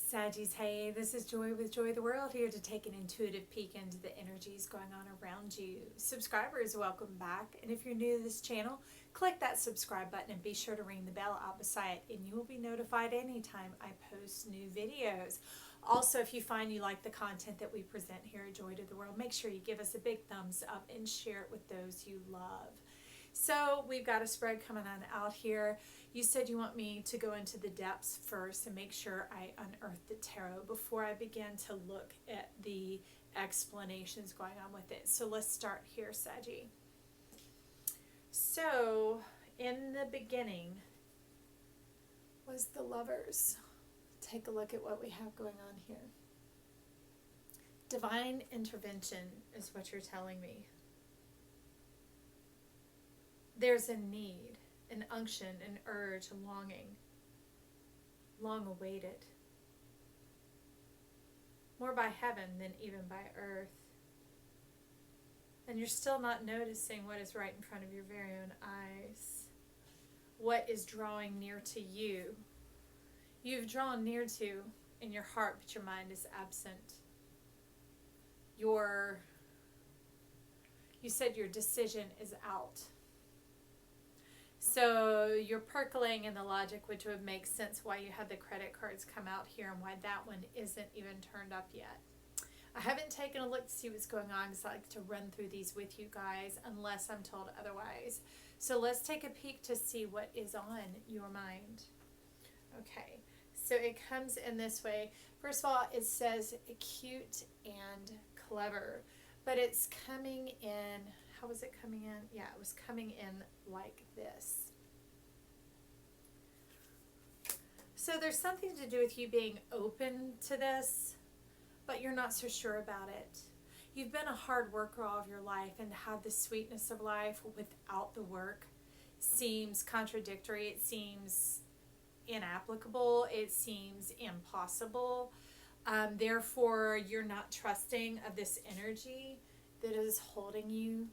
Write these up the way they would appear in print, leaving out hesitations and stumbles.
Saggies, hey, this is Joy with Joy of the World, here to take an intuitive peek into the energies going on around you. Subscribers, welcome back. And if you're new to this channel, click that subscribe button and be sure to ring the bell out beside it, and you will be notified anytime I post new videos. Also, if you find you like the content that we present here at Joy to the World, make sure you give us a big thumbs up and share it with those you love. So we've got a spread coming on out here. You said you want me to go into the depths first and make sure I unearth the tarot before I begin to look at the explanations going on with it. So let's start here, Saggy. So in the beginning was the Lovers. Take a look at what we have going on here. Divine intervention is what you're telling me. There's a need, an unction, an urge, a longing, long awaited. More by heaven than even by earth. And you're still not noticing what is right in front of your very own eyes. What is drawing near to you. You've drawn near to in your heart, but your mind is absent. You said your decision is out. So you're percolating in the logic, which would make sense why you had the credit cards come out here and why that one isn't even turned up yet. I haven't taken a look to see what's going on because I like to run through these with you guys unless I'm told otherwise. So let's take a peek to see what is on your mind. Okay, so it comes in this way. First of all, it says cute and clever, but it's coming in. How was it coming in? Yeah, it was coming in like this. So there's something to do with you being open to this, but you're not so sure about it. You've been a hard worker all of your life, and to have the sweetness of life without the work seems contradictory. It seems inapplicable. It seems impossible. Therefore, you're not trusting of this energy that is holding you,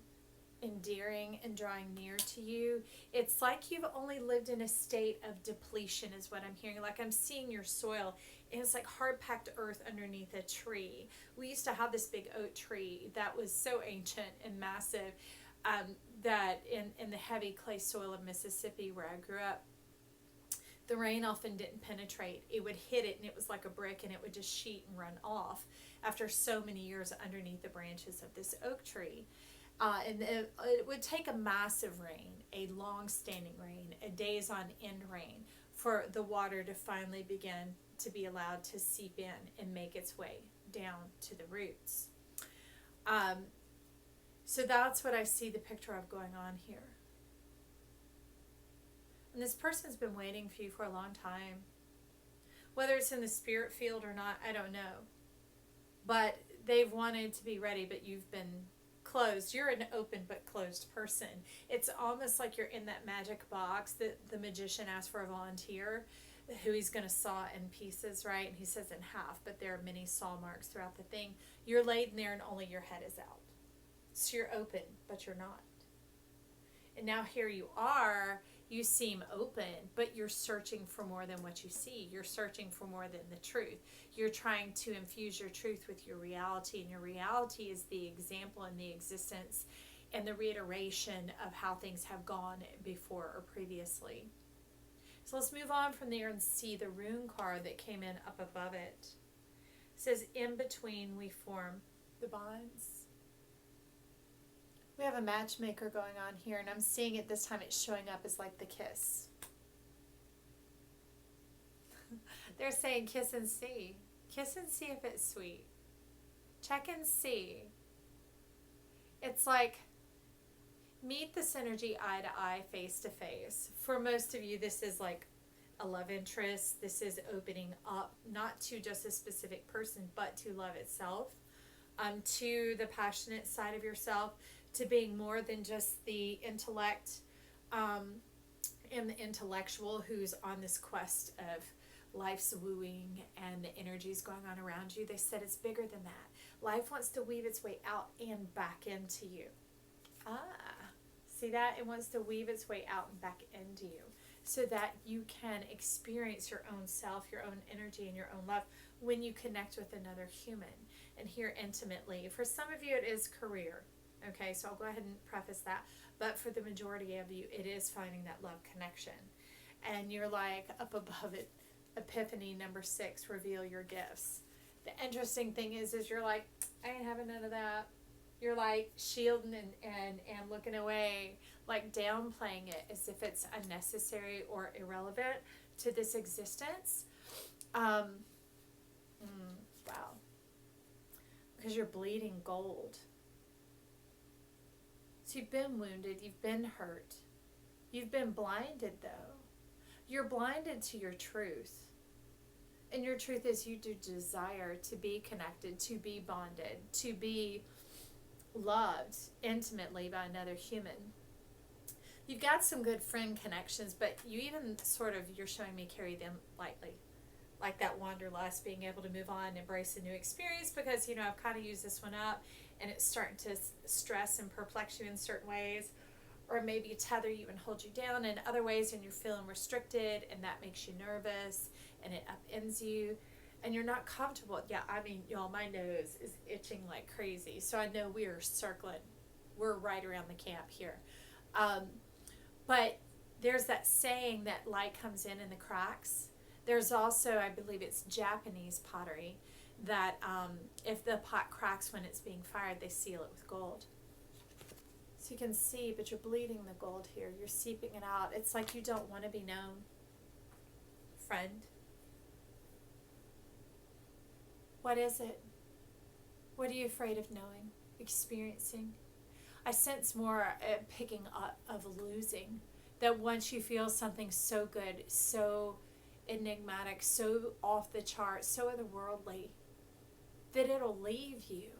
endearing and drawing near to you. It's like you've only lived in a state of depletion is what I'm hearing. Like I'm seeing your soil, and it's like hard-packed earth underneath a tree. We used to have this big oak tree that was so ancient and massive that in the heavy clay soil of Mississippi where I grew up, the rain often didn't penetrate. It would hit it and it was like a brick, and it would just sheet and run off after so many years underneath the branches of this oak tree. And it would take a massive rain, a long-standing rain, a days-on-end rain, for the water to finally begin to be allowed to seep in and make its way down to the roots. So that's what I see the picture of going on here. And this person's been waiting for you for a long time. Whether it's in the spirit field or not, I don't know. But they've wanted to be ready, but you've been closed. You're an open but closed person. It's almost like you're in that magic box that the magician asked for a volunteer who he's going to saw in pieces, right? And he says in half, but there are many saw marks throughout the thing. You're laid in there and only your head is out. So you're open, but you're not. And now here you are. You seem open, but you're searching for more than what you see. You're searching for more than the truth. You're trying to infuse your truth with your reality, and your reality is the example and the existence and the reiteration of how things have gone before or previously. So let's move on from there and see the rune card that came in up above it. It says, in between we form the bonds. We have a matchmaker going on here, and I'm seeing it this time. It's showing up as like the kiss. They're saying kiss and see. Kiss and see if it's sweet. Check and see. It's like meet this energy eye to eye, face to face. For most of you, this is like a love interest. This is opening up, not to just a specific person, but to love itself, to the passionate side of yourself, to being more than just the intellect and the intellectual who's on this quest of life's wooing and the energies going on around you. They said it's bigger than that. Life wants to weave its way out and back into you. See that? It wants to weave its way out and back into you. so that you can experience your own self, your own energy, and your own love when you connect with another human and here intimately. For some of you, it is career. Okay, so I'll go ahead and preface that. But for the majority of you, it is finding that love connection. And you're like up above it, Epiphany number 6, reveal your gifts. The interesting thing is you're like, I ain't having none of that. You're like shielding and looking away, like downplaying it as if it's unnecessary or irrelevant to this existence. Wow. Because you're bleeding gold. So you've been wounded, you've been hurt. You've been blinded though. You're blinded to your truth. And your truth is you do desire to be connected, to be bonded, to be loved intimately by another human. You've got some good friend connections, but you even sort of, you're showing me, carry them lightly. Like that wanderlust, being able to move on, embrace a new experience, because, you know, I've kind of used this one up and it's starting to stress and perplex you in certain ways, or maybe tether you and hold you down in other ways, and you're feeling restricted and that makes you nervous and it upends you and you're not comfortable. Yeah, I mean, y'all, my nose is itching like crazy, so I know we're circling. We're right around the camp here. But there's that saying that light comes in the cracks. There's also, I believe it's Japanese pottery, that if the pot cracks when it's being fired, they seal it with gold. So you can see, but you're bleeding the gold here. You're seeping it out. It's like you don't want to be known, friend. What is it? What are you afraid of knowing, experiencing? I sense more picking up of losing. That once you feel something so good, so enigmatic, so off the chart, so otherworldly, that it'll leave you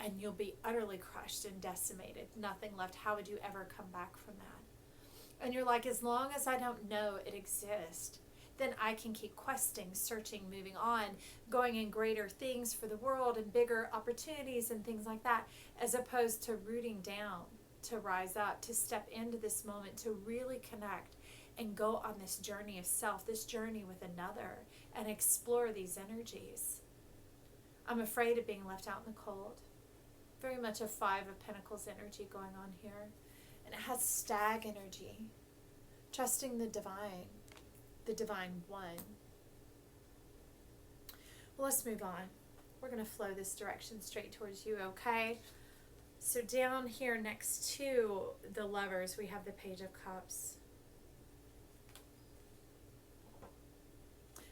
and you'll be utterly crushed and decimated, nothing left. How would you ever come back from that? And you're like, as long as I don't know it exists, then I can keep questing, searching, moving on, going in greater things for the world and bigger opportunities and things like that, as opposed to rooting down, to rise up, to step into this moment, to really connect and go on this journey of self, this journey with another, and explore these energies. I'm afraid of being left out in the cold. Very much a 5 of Pentacles energy going on here. And it has stag energy. Trusting the divine one. Well, let's move on. We're going to flow this direction straight towards you, okay? So down here next to the Lovers, we have the Page of Cups.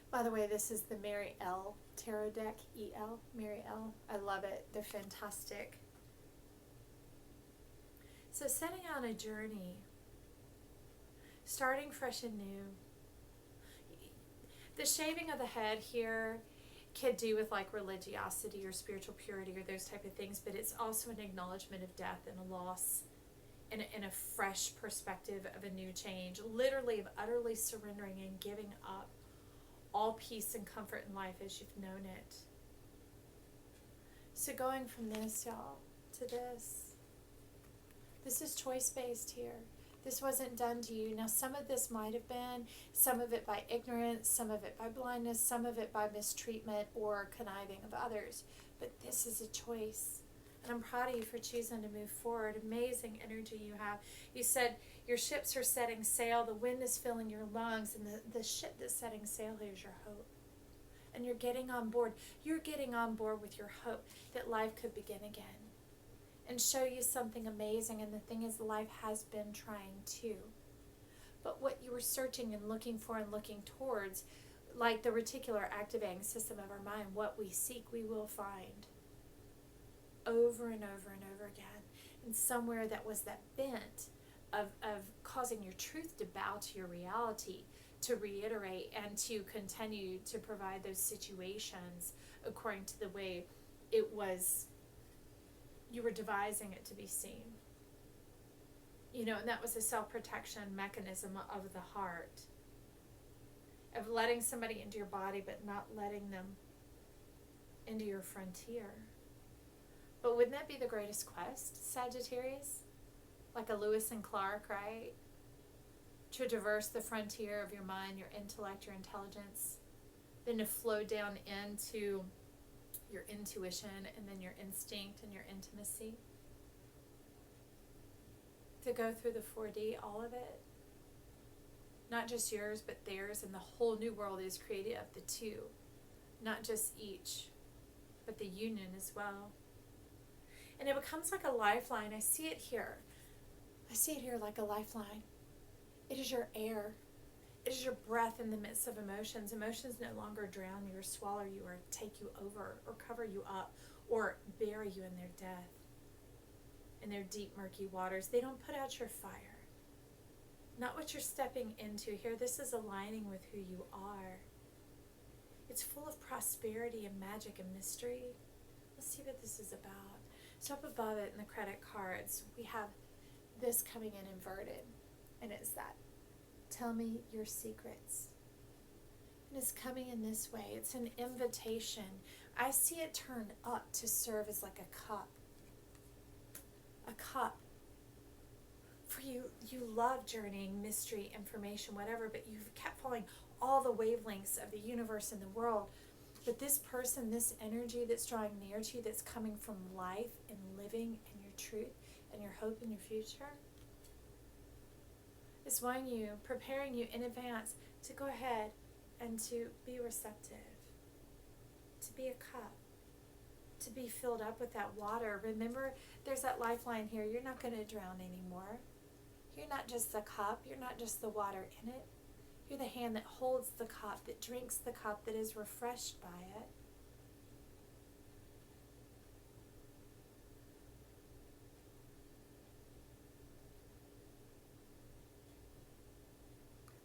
By the way, this is the Mary L. Tarot deck, E-L, Mary L. I love it. They're fantastic. So setting on a journey, starting fresh and new. The shaving of the head here could do with like religiosity or spiritual purity or those type of things, but it's also an acknowledgement of death and a loss and a fresh perspective of a new change, literally of utterly surrendering and giving up all peace and comfort in life as you've known it. So going from this, y'all, to this is choice-based here. This wasn't done to you. Now, some of this might have been, some of it by ignorance, some of it by blindness, some of it by mistreatment or conniving of others. But this is a choice. And I'm proud of you for choosing to move forward. Amazing energy you have. You said your ships are setting sail, the wind is filling your lungs, and the ship that's setting sail here is your hope. And you're getting on board. You're getting on board with your hope that life could begin again and show you something amazing. And the thing is, life has been trying too. But what you were searching and looking for and looking towards, like the reticular activating system of our mind, what we seek, we will find. Over and over and over again. And somewhere that was that bent of causing your truth to bow to your reality, to reiterate and to continue to provide those situations according to the way it was, you were devising it to be seen. You know, and that was a self-protection mechanism of the heart, of letting somebody into your body but not letting them into your frontier. But wouldn't that be the greatest quest, Sagittarius? Like a Lewis and Clark, right? to traverse the frontier of your mind, your intellect, your intelligence, then to flow down into your intuition and then your instinct and your intimacy. To go through the 4D, all of it. Not just yours, but theirs, and the whole new world is created of the two. Not just each, but the union as well. And it becomes like a lifeline. I see it here. I see it here like a lifeline. It is your air. It is your breath in the midst of emotions. Emotions no longer drown you or swallow you or take you over or cover you up or bury you in their death, in their deep, murky waters. They don't put out your fire. Not what you're stepping into here. This is aligning with who you are. It's full of prosperity and magic and mystery. Let's see what this is about. So up above it in the credit cards, we have this coming in inverted. And it's that, tell me your secrets. And it's coming in this way. It's an invitation. I see it turned up to serve as like a cup. A cup. For you love journeying, mystery, information, whatever, but you've kept following all the wavelengths of the universe and the world. But this person, this energy that's drawing near to you, that's coming from life and living and your truth and your hope and your future, is wanting you, preparing you in advance to go ahead and to be receptive, to be a cup, to be filled up with that water. Remember, there's that lifeline here. You're not going to drown anymore. You're not just the cup. You're not just the water in it. You're the hand that holds the cup, that drinks the cup, that is refreshed by it.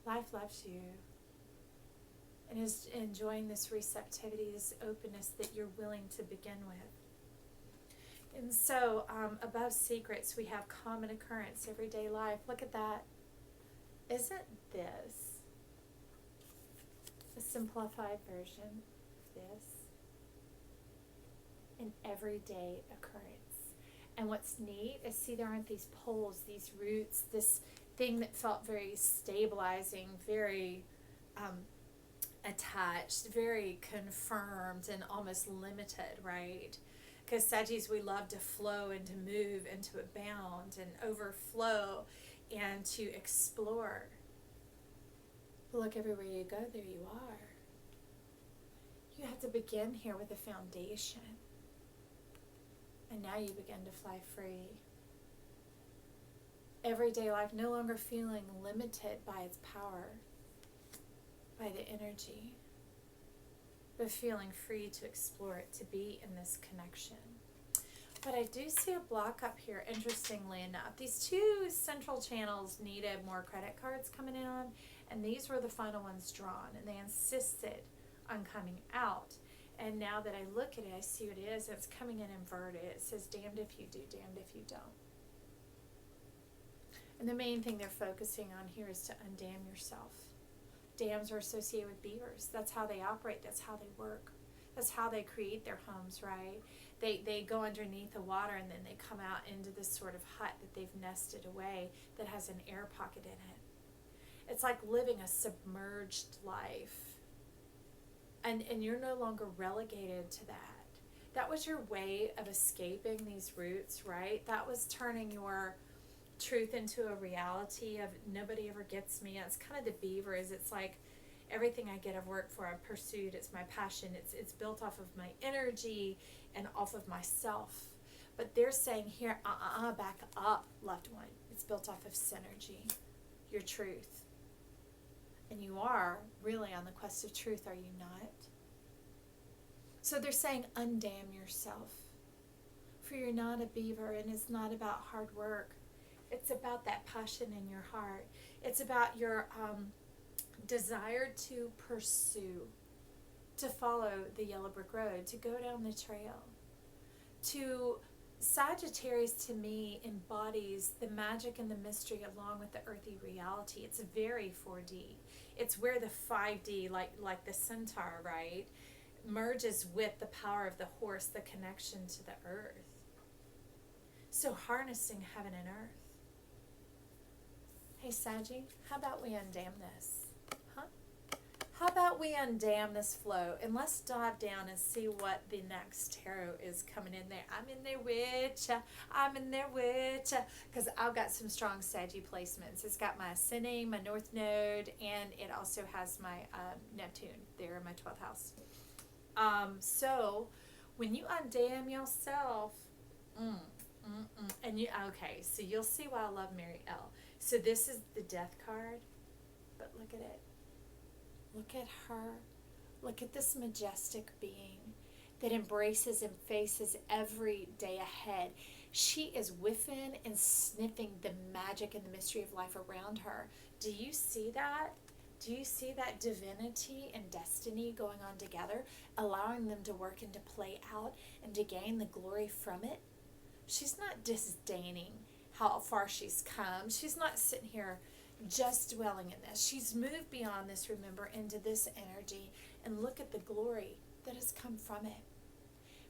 Life loves you and is enjoying this receptivity, this openness that you're willing to begin with. And so above secrets, we have common occurrence, everyday life. Look at that. Isn't this a simplified version of this? An everyday occurrence. And what's neat is, see, there aren't these poles, these roots, this thing that felt very stabilizing, very attached, very confirmed and almost limited, right? Because Saggies, we love to flow and to move and to abound and overflow and to explore. But look, everywhere you go, there you are. You have to begin here with a foundation. And now you begin to fly free. Everyday life no longer feeling limited by its power, by the energy, but feeling free to explore it, to be in this connection. But I do see a block up here, interestingly enough. These two central channels needed more credit cards coming in on, and these were the final ones drawn, and they insisted on coming out. And now that I look at it, I see what it is. It's coming in inverted. It says, damned if you do, damned if you don't. And the main thing they're focusing on here is to undam yourself. Dams are associated with beavers. That's how they operate. That's how they work. That's how they create their homes, right? They go underneath the water and then they come out into this sort of hut that they've nested away that has an air pocket in it. It's like living a submerged life. And you're no longer relegated to that. That was your way of escaping these roots, right? That was turning your truth into a reality of nobody ever gets me. It's kind of the beavers. It's like everything I get, I've worked for, I've pursued. It's my passion. It's built off of my energy and off of myself. But they're saying here, back up, loved one. It's built off of synergy, your truth. And you are really on the quest of truth, are you not? So they're saying, undam yourself. For you're not a beaver, and it's not about hard work. It's about that passion in your heart. It's about your desire to pursue, to follow the yellow brick road, to go down the trail. Sagittarius to me embodies the magic and the mystery along with the earthy reality. It's very 4D. It's where the 5D, like the centaur, right, merges with the power of the horse, the connection to the earth. So harnessing heaven and earth. Hey, Saggy, how about we undam this? Huh? How about we undam this flow and let's dive down and see what the next tarot is coming in there. I'm in there, witch. I'm in there, witch. Because I've got some strong Saggy placements. It's got my ascending, my north node, and it also has my Neptune there in my 12th house. So when you undam yourself, and you, okay, so you'll see why I love Mary L. So this is the death card, but look at it. Look at her. Look at this majestic being that embraces and faces every day ahead. She is whiffing and sniffing the magic and the mystery of life around her. Do you see that? Do you see that divinity and destiny going on together, allowing them to work and to play out and to gain the glory from it? She's not disdaining how far she's come. She's not sitting here just dwelling in this. She's moved beyond this, remember, into this energy, and look at the glory that has come from it.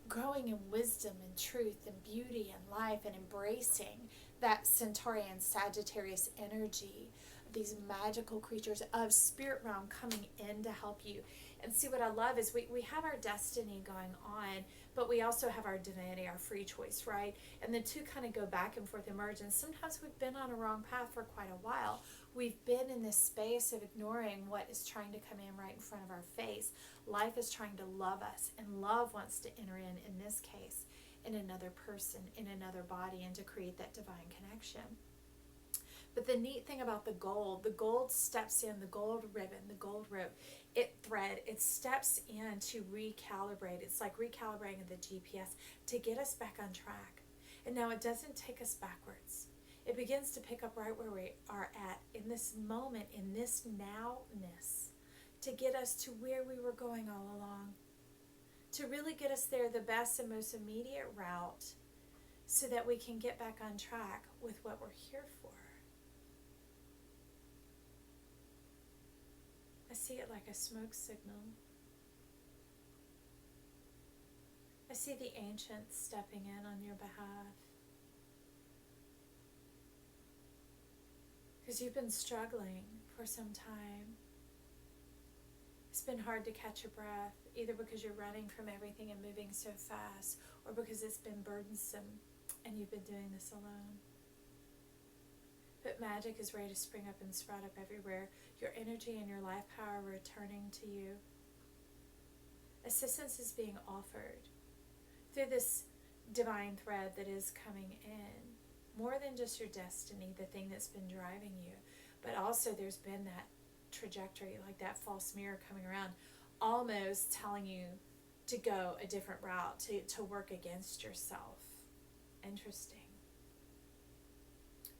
Growing in wisdom and truth and beauty and life, and embracing that Centaurian Sagittarius energy, these magical creatures of spirit realm coming in to help you. And see, what I love is we have our destiny going on, but we also have our divinity, our free choice, right? And the two kind of go back and forth, emerge. And sometimes we've been on a wrong path for quite a while. We've been in this space of ignoring what is trying to come in right in front of our face. Life is trying to love us, and love wants to enter in this case, in another person, in another body, and to create that divine connection. But the neat thing about the gold steps in, the gold ribbon, the gold rope, it steps in to recalibrate. It's like recalibrating the GPS to get us back on track. And now it doesn't take us backwards. It begins to pick up right where we are at in this moment, in this nowness, to get us to where we were going all along. To really get us there the best and most immediate route so that we can get back on track with what we're here for. I see it like a smoke signal. I see the ancients stepping in on your behalf. Because you've been struggling for some time. It's been hard to catch your breath, either because you're running from everything and moving so fast, or because it's been burdensome and you've been doing this alone. But magic is ready to spring up and sprout up everywhere. Your energy and your life power are returning to you. Assistance is being offered through this divine thread that is coming in. More than just your destiny, the thing that's been driving you, but also there's been that trajectory, like that false mirror coming around, almost telling you to go a different route, to work against yourself. Interesting.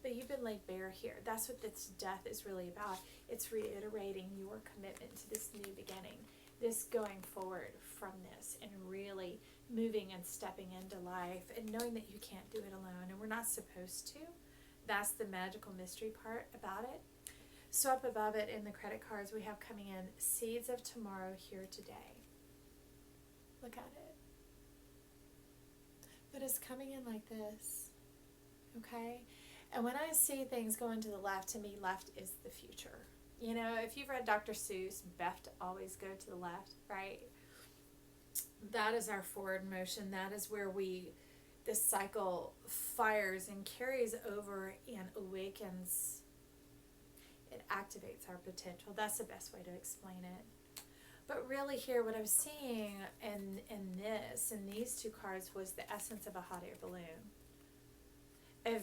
But you've been laid bare here. That's what this death is really about. It's reiterating your commitment to this new beginning, this going forward from this, and really moving and stepping into life and knowing that you can't do it alone, and we're not supposed to. That's the magical mystery part about it. So up above it in the credit cards we have coming in, seeds of tomorrow here today. Look at it. But it's coming in like this, okay? And when I see things going to the left, to me, left is the future. You know, if you've read Dr. Seuss, best always go to the left, right? That is our forward motion. That is where this cycle fires and carries over and awakens. It activates our potential. That's the best way to explain it. But really here, what I was seeing in these two cards was the essence of a hot air balloon. Of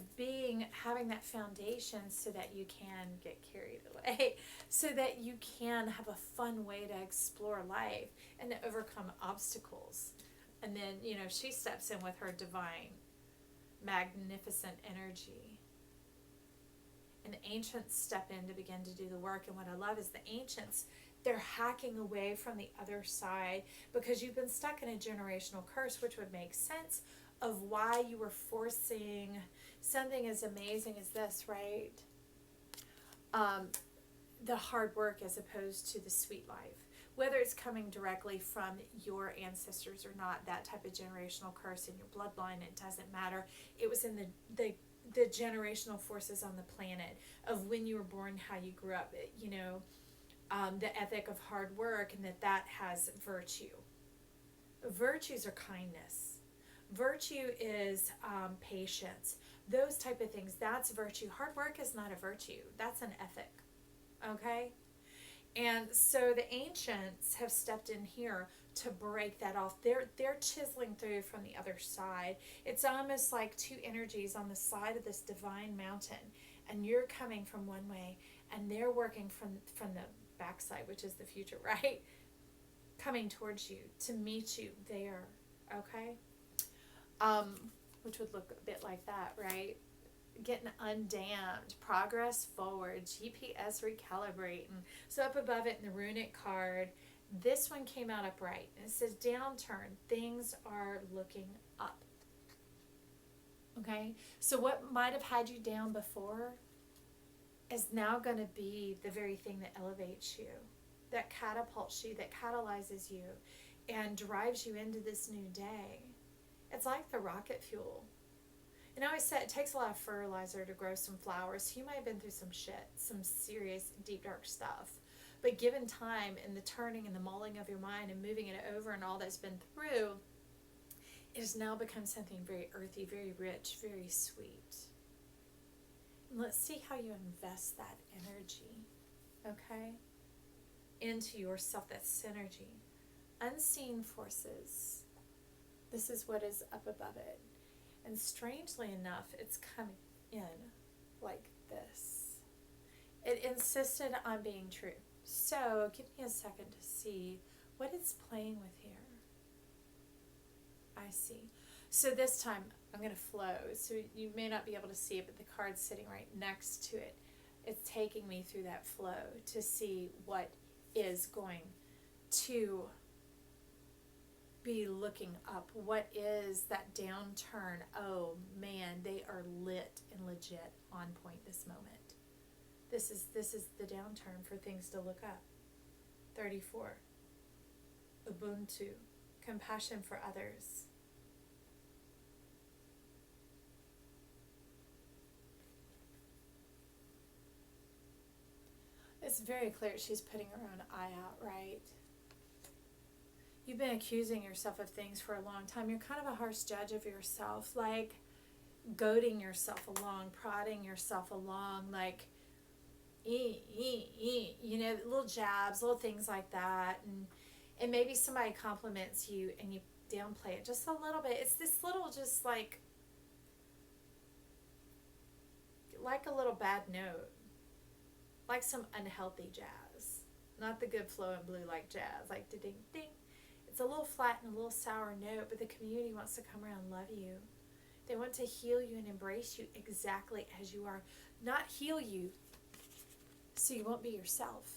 having that foundation so that you can get carried away, so that you can have a fun way to explore life and to overcome obstacles. And then, you know, she steps in with her divine, magnificent energy. And the ancients step in to begin to do the work. And what I love is the ancients, they're hacking away from the other side because you've been stuck in a generational curse, which would make sense of why you were forcing something as amazing as this, right? The hard work as opposed to the sweet life. Whether it's coming directly from your ancestors or not, that type of generational curse in your bloodline, it doesn't matter. It was in the the generational forces on the planet of when you were born, how you grew up, you know, the ethic of hard work, and that has virtue. Virtues are kindness. Virtue is patience. Those type of things, that's virtue. Hard work is not a virtue. That's an ethic. Okay? And so the ancients have stepped in here to break that off. They're chiseling through from the other side. It's almost like two energies on the side of this divine mountain, and you're coming from one way, and they're working from the backside, which is the future, right? Coming towards you to meet you there. Okay? Which would look a bit like that, right? Getting undammed, progress forward, GPS recalibrating. So up above it in the runic card, this one came out upright. And it says downturn, things are looking up. Okay? So what might have had you down before is now going to be the very thing that elevates you, that catapults you, that catalyzes you, and drives you into this new day. It's like the rocket fuel. And I always say it takes a lot of fertilizer to grow some flowers. You might have been through some shit, some serious, deep, dark stuff. But given time and the turning and the mulling of your mind and moving it over and all that's been through, it has now become something very earthy, very rich, very sweet. And let's see how you invest that energy, okay, into yourself, that synergy. Unseen forces. This is what is up above it. And strangely enough, it's coming in like this. It insisted on being true. So give me a second to see what it's playing with here. I see. So this time I'm going to flow. So you may not be able to see it, but the card's sitting right next to it. It's taking me through that flow to see what is going to be looking up. What is that downturn? Oh man, they are lit and legit on point this moment. This is the downturn for things to look up. 34. Ubuntu, compassion for others. It's very clear she's putting her own eye out, right? You've been accusing yourself of things for a long time. You're kind of a harsh judge of yourself, like goading yourself along, prodding yourself along, like, you know, little jabs, little things like that. And maybe somebody compliments you and you downplay it just a little bit. It's this little, just like a little bad note, like some unhealthy jazz. Not the good flowing blue like jazz, like ding ding. It's a little flat and a little sour note, but the community wants to come around and love you. They want to heal you and embrace you exactly as you are. Not heal you so you won't be yourself.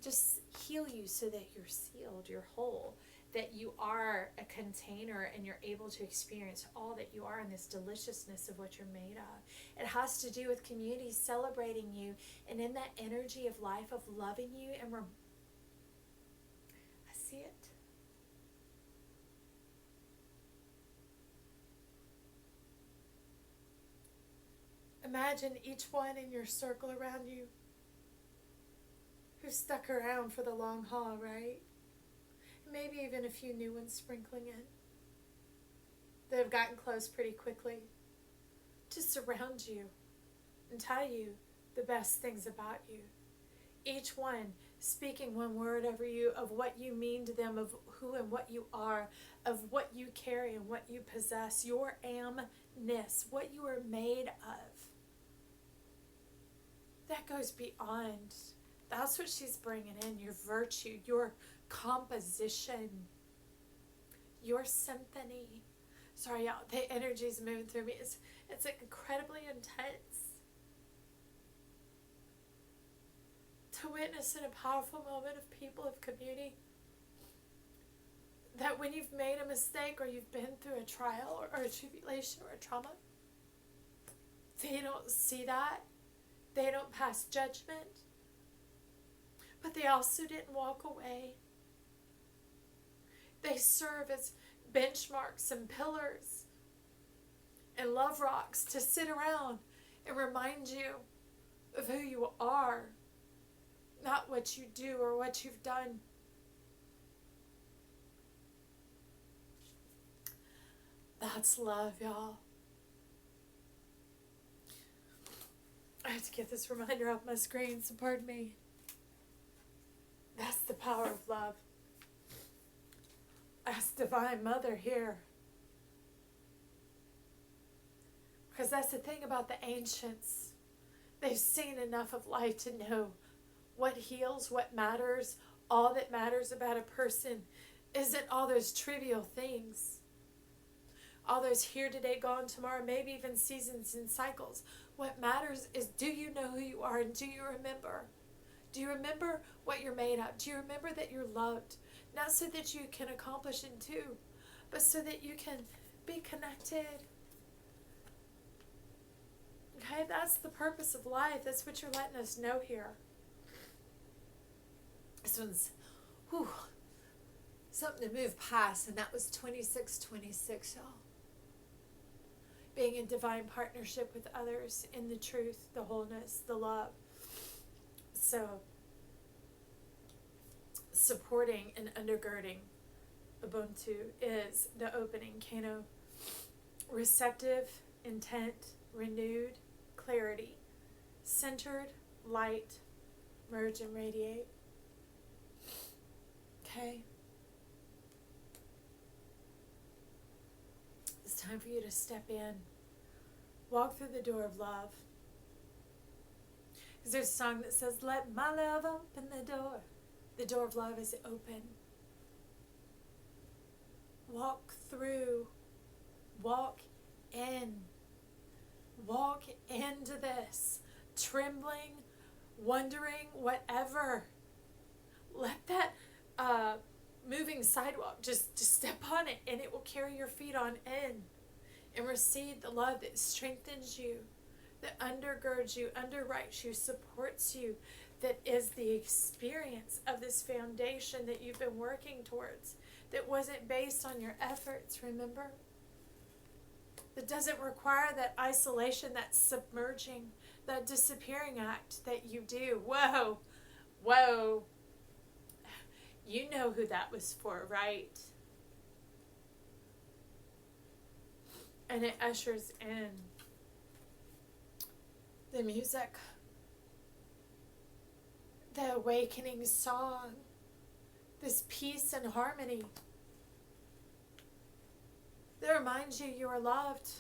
Just heal you so that you're sealed, you're whole, that you are a container and you're able to experience all that you are in this deliciousness of what you're made of. It has to do with community celebrating you, and in that energy of life, of loving you, and I see it. Imagine each one in your circle around you who stuck around for the long haul, right? Maybe even a few new ones sprinkling in. That have gotten close pretty quickly to surround you and tell you the best things about you. Each one speaking one word over you of what you mean to them, of who and what you are, of what you carry and what you possess, your amness, what you are made of. That goes beyond. That's what she's bringing in, your virtue, your composition, your symphony. Sorry, y'all, the energy's moving through me. It's incredibly intense to witness in a powerful moment of people, of community, that when you've made a mistake or you've been through a trial or a tribulation or a trauma, they don't see that. They don't pass judgment. But they also didn't walk away. They serve as benchmarks and pillars and love rocks to sit around and remind you of who you are, not what you do or what you've done. That's love, y'all. I have to get this reminder off my screen, so pardon me. That's the power of love. That's Divine Mother here. Because that's the thing about the ancients. They've seen enough of life to know what heals, what matters. All that matters about a person isn't all those trivial things. All those here today, gone tomorrow, maybe even seasons and cycles. What matters is, do you know who you are, and do you remember? Do you remember what you're made of? Do you remember that you're loved? Not so that you can accomplish and do, but so that you can be connected. Okay, that's the purpose of life. That's what you're letting us know here. This one's, something to move past, and that was 2626, y'all. Being in divine partnership with others in the truth, the wholeness, the love. So, supporting and undergirding Ubuntu is the opening. Kano. Receptive, intent, renewed, clarity, centered, light, merge and radiate. Okay? It's time for you to step in. Walk through the door of love. Because there's a song that says, let my love open the door. The door of love is open. Walk through. Walk in. Walk into this. Trembling, wondering, whatever. Let that moving sidewalk, just step on it, and it will carry your feet on in. And receive the love that strengthens you, that undergirds you, underwrites you, supports you, that is the experience of this foundation that you've been working towards, that wasn't based on your efforts, remember? That doesn't require that isolation, that submerging, that disappearing act that you do. Whoa, whoa. You know who that was for, right? And it ushers in the music, the awakening song, this peace and harmony that reminds you you are loved.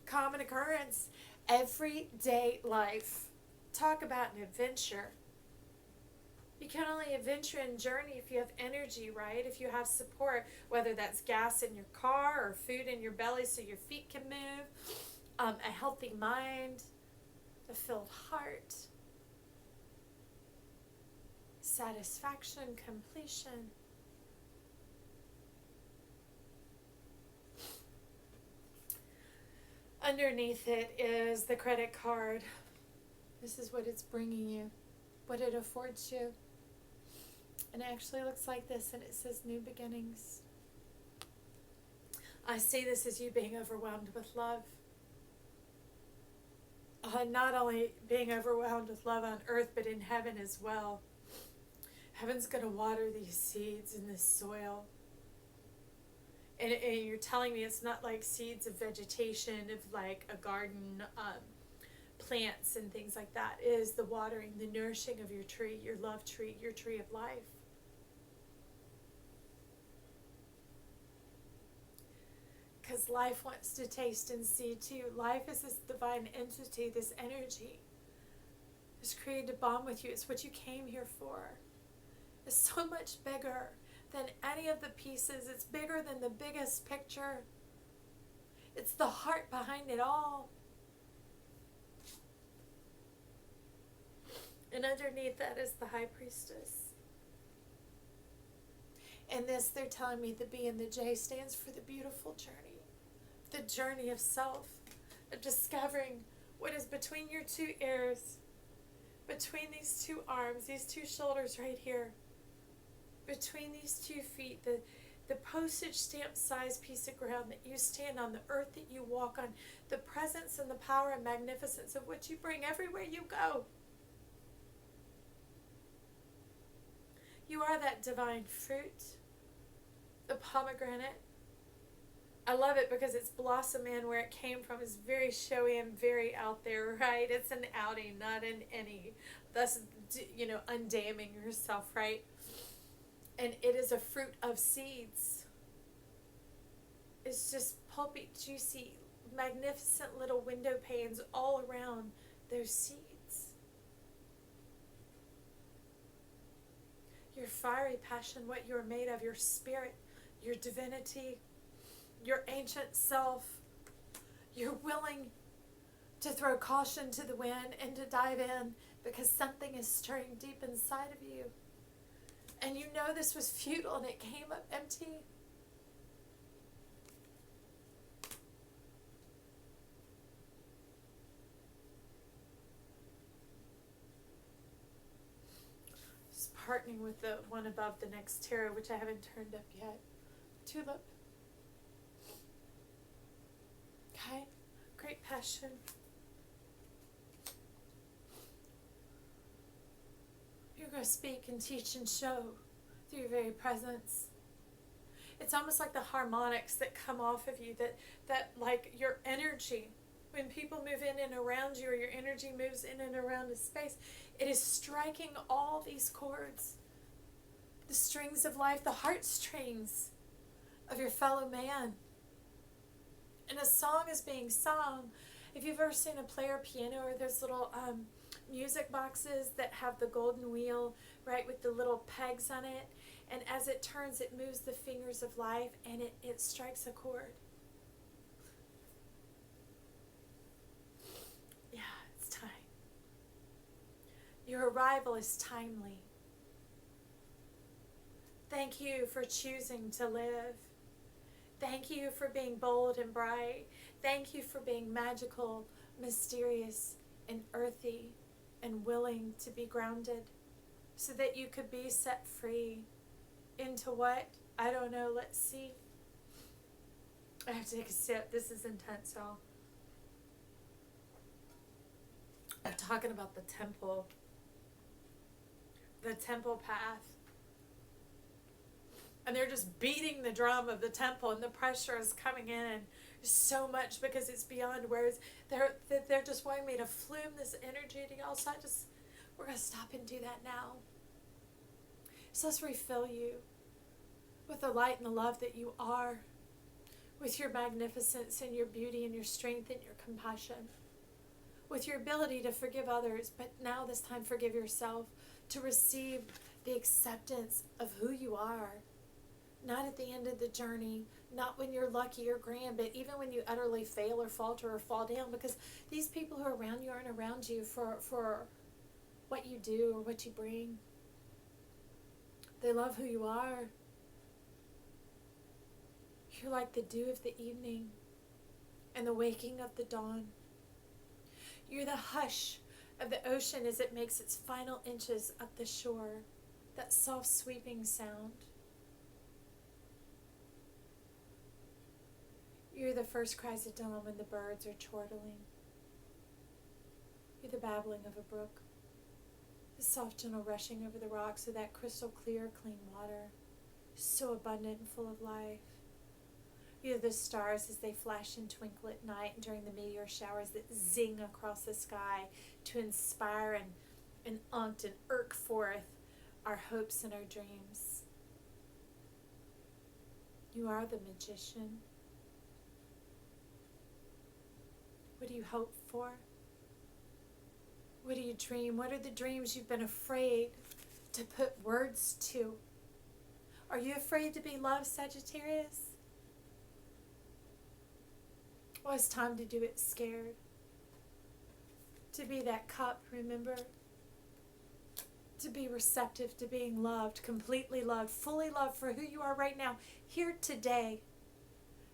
Common occurrence, everyday life. Talk about an adventure. You can only adventure and journey if you have energy, right? If you have support, whether that's gas in your car or food in your belly so your feet can move, a healthy mind, a filled heart, satisfaction, completion. Underneath it is the credit card. This is what it's bringing you, what it affords you. And it actually looks like this, and it says new beginnings. I see this as you being overwhelmed with love. Not only being overwhelmed with love on earth, but in heaven as well. Heaven's going to water these seeds in this soil. And you're telling me it's not like seeds of vegetation, of like a garden, plants and things like that. It is the watering, the nourishing of your tree, your love tree, your tree of life. Because life wants to taste and see too. Life is this divine entity, this energy. It's created to bond with you. It's what you came here for. It's so much bigger than any of the pieces. It's bigger than the biggest picture. It's the heart behind it all. And underneath that is the High Priestess. And this, they're telling me the B and the J stands for the beautiful journey. The journey of self, of discovering what is between your two ears, between these two arms, these two shoulders right here, between these 2 feet, the postage stamp size piece of ground that you stand on, the earth that you walk on, the presence and the power and magnificence of what you bring everywhere you go. You are that divine fruit, the pomegranate. I love it because its blossom in where it came from is very showy and very out there, right? It's an outing, not an any. Thus, undamming yourself, right? And it is a fruit of seeds. It's just pulpy, juicy, magnificent little window panes all around those seeds. Your fiery passion, what you're made of, your spirit, your divinity, your ancient self. You're willing to throw caution to the wind and to dive in because something is stirring deep inside of you. And you know this was futile and it came up empty. Just partnering with the one above the next tarot, which I haven't turned up yet. Tulip. Okay? Great passion. You're going to speak and teach and show through your very presence. It's almost like the harmonics that come off of you, that like your energy, when people move in and around you, or your energy moves in and around a space, it is striking all these chords, the strings of life, the heartstrings of your fellow man. And a song is being sung. If you've ever seen a player piano, or those little music boxes that have the golden wheel, right, with the little pegs on it, and as it turns, it moves the fingers of life, and it strikes a chord. Yeah, it's time. Your arrival is timely. Thank you for choosing to live. Thank you for being bold and bright. Thank you for being magical, mysterious, and earthy, and willing to be grounded so that you could be set free into what? I don't know. Let's see. I have to take a sip. This is intense, y'all. I'm talking about the temple path. And they're just beating the drum of the temple, and the pressure is coming in so much because it's beyond words. They're just wanting me to flume this energy to y'all. So we're going to stop and do that now. So let's refill you with the light and the love that you are, with your magnificence and your beauty and your strength and your compassion, with your ability to forgive others, but now this time forgive yourself, to receive the acceptance of who you are. Not at the end of the journey, not when you're lucky or grand, but even when you utterly fail or falter or fall down, because these people who are around you aren't around you for what you do or what you bring. They love who you are. You're like the dew of the evening and the waking of the dawn. You're the hush of the ocean as it makes its final inches up the shore, that soft sweeping sound. You're the first cries of dawn when the birds are chortling. You're the babbling of a brook, the soft, gentle rushing over the rocks of that crystal clear, clean water, so abundant and full of life. You're the stars as they flash and twinkle at night and during the meteor showers that zing across the sky to inspire and unct and irk forth our hopes and our dreams. You are the magician. What do you hope for? What do you dream? What are the dreams you've been afraid to put words to? Are you afraid to be loved, Sagittarius? Well, it's time to do it scared. To be that cup, remember? To be receptive to being loved, completely loved, fully loved for who you are right now, here today.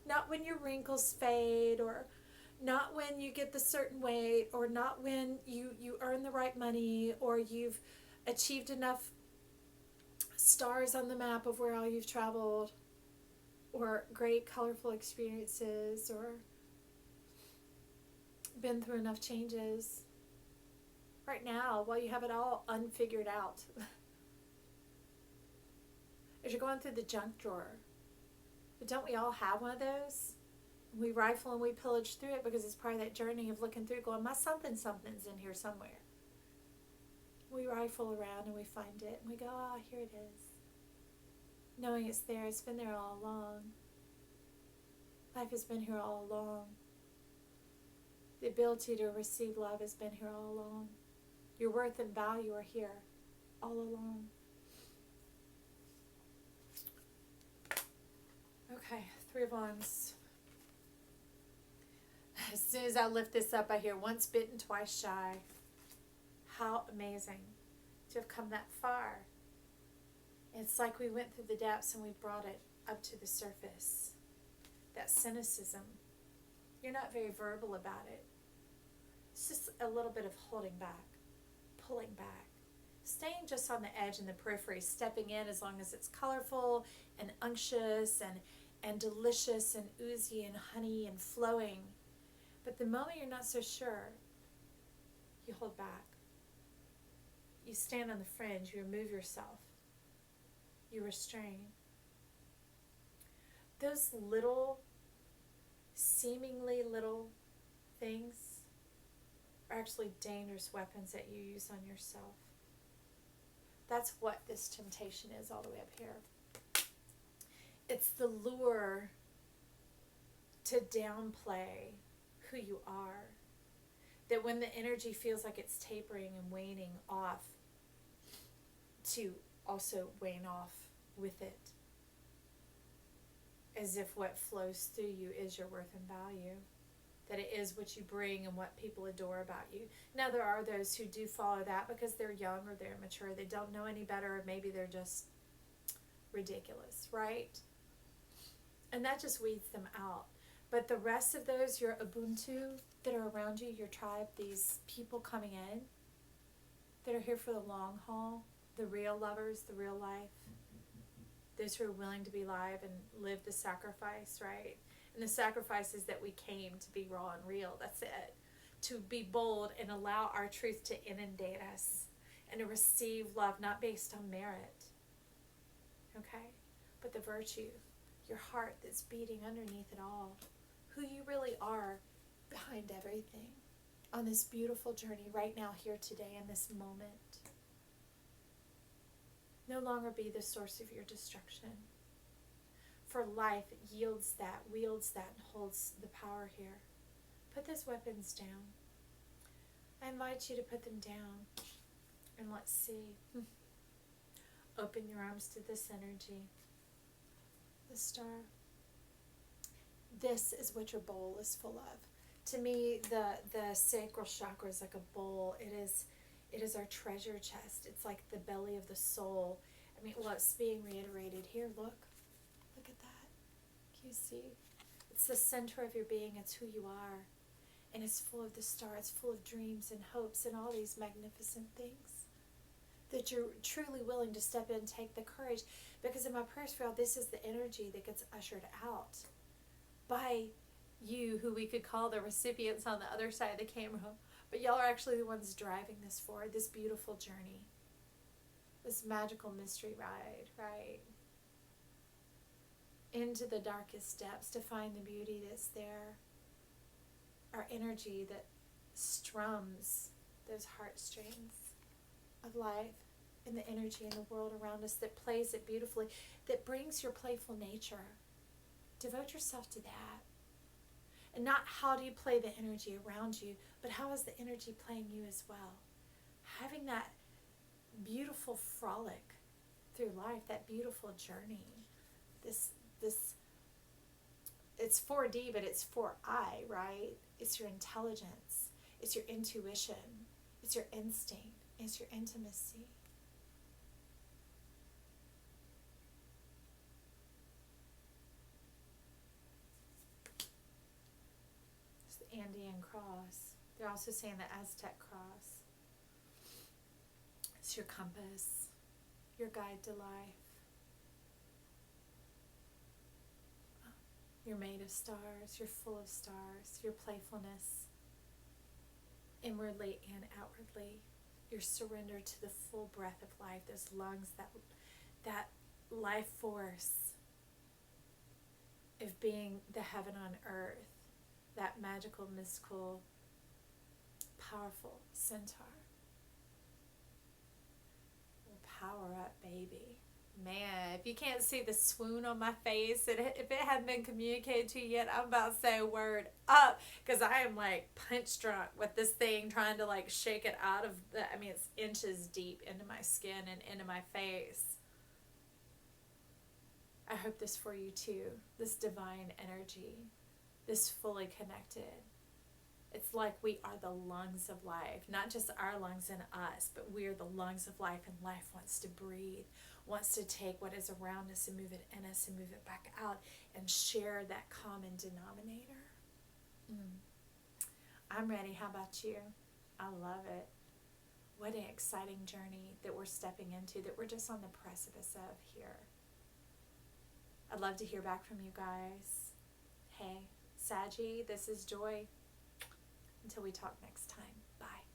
Not when your wrinkles fade, or not when you get the certain weight, or not when you earn the right money, or you've achieved enough stars on the map of where all you've traveled. or great colorful experiences, or been through enough changes. Right now, while you have it all unfigured out, as you're going through the junk drawer. But don't we all have one of those? We rifle and we pillage through it because it's part of that journey of looking through, going, my something's in here somewhere. We rifle around and we find it, and we go, ah, here it is. Knowing it's there, it's been there all along. Life has been here all along. The ability to receive love has been here all along. Your worth and value are here all along. Okay, 3 of Wands. As soon as I lift this up, I hear once bitten, twice shy. How amazing to have come that far. It's like we went through the depths and we brought it up to the surface. That cynicism. You're not very verbal about it. It's just a little bit of holding back, pulling back, staying just on the edge and the periphery, stepping in as long as it's colorful and unctuous and delicious and oozy and honey and flowing. But the moment you're not so sure, you hold back. You stand on the fringe, you remove yourself. You restrain. Those little, seemingly little things are actually dangerous weapons that you use on yourself. That's what this temptation is all the way up here. It's the lure to downplay who you are. That when the energy feels like it's tapering and waning off, to also wane off with it. As if what flows through you is your worth and value. That it is what you bring and what people adore about you. Now there are those who do follow that because they're young or they're immature. They don't know any better, or maybe they're just ridiculous, right? And that just weeds them out. But the rest of those, your Ubuntu that are around you, your tribe, these people coming in that are here for the long haul, the real lovers, the real life, those who are willing to be live and live the sacrifice, right? And the sacrifice is that we came to be raw and real. That's it. To be bold and allow our truth to inundate us and to receive love, not based on merit, okay? But the virtue, your heart that's beating underneath it all, who you really are behind everything on this beautiful journey right now, here today, in this moment. No longer be the source of your destruction. For life yields that, wields that, and holds the power here. Put those weapons down. I invite you to put them down. And let's see. Open your arms to this energy. The star. This is what your bowl is full of. To me, the sacral chakra is like a bowl. It is our treasure chest. It's like the belly of the soul. I mean, well, it's being reiterated here. Look at that. Can you see? It's the center of your being. It's who you are. And it's full of the star. It's full of dreams and hopes and all these magnificent things. That you're truly willing to step in and take the courage. Because in my prayers for y'all, this is the energy that gets ushered out by you, who we could call the recipients on the other side of the camera. But y'all are actually the ones driving this forward, this beautiful journey. This magical mystery ride, right? Into the darkest depths to find the beauty that's there. Our energy that strums those heartstrings of life and the energy in the world around us, that plays it beautifully, that brings your playful nature. Devote yourself to that. And not how do you play the energy around you, but how is the energy playing you as well? Having that beautiful frolic through life, that beautiful journey. This it's 4D, but it's 4I, right? It's your intelligence. It's your intuition. It's your instinct. It's your intimacy. It's the Andean cross. They're also saying the Aztec cross. It's your compass, your guide to life. You're made of stars. You're full of stars. Your playfulness, inwardly and outwardly. Your surrender to the full breath of life, those lungs, that life force of being the heaven on earth, that magical, mystical, powerful centaur. Power up, baby. Man, if you can't see the swoon on my face, if it hadn't been communicated to you yet, I'm about to say word up, because I am like punch drunk with this thing, trying to like shake it out of it's inches deep into my skin and into my face. I hope this for you too, this divine energy, this fully connected. It's like we are the lungs of life, not just our lungs in us, but we are the lungs of life, and life wants to breathe, wants to take what is around us and move it in us and move it back out and share that common denominator. I'm ready. How about you? I love it. What an exciting journey that we're stepping into, that we're just on the precipice of here. I'd love to hear back from you guys. Hey, Saggy, this is Joy. Until we talk next time. Bye.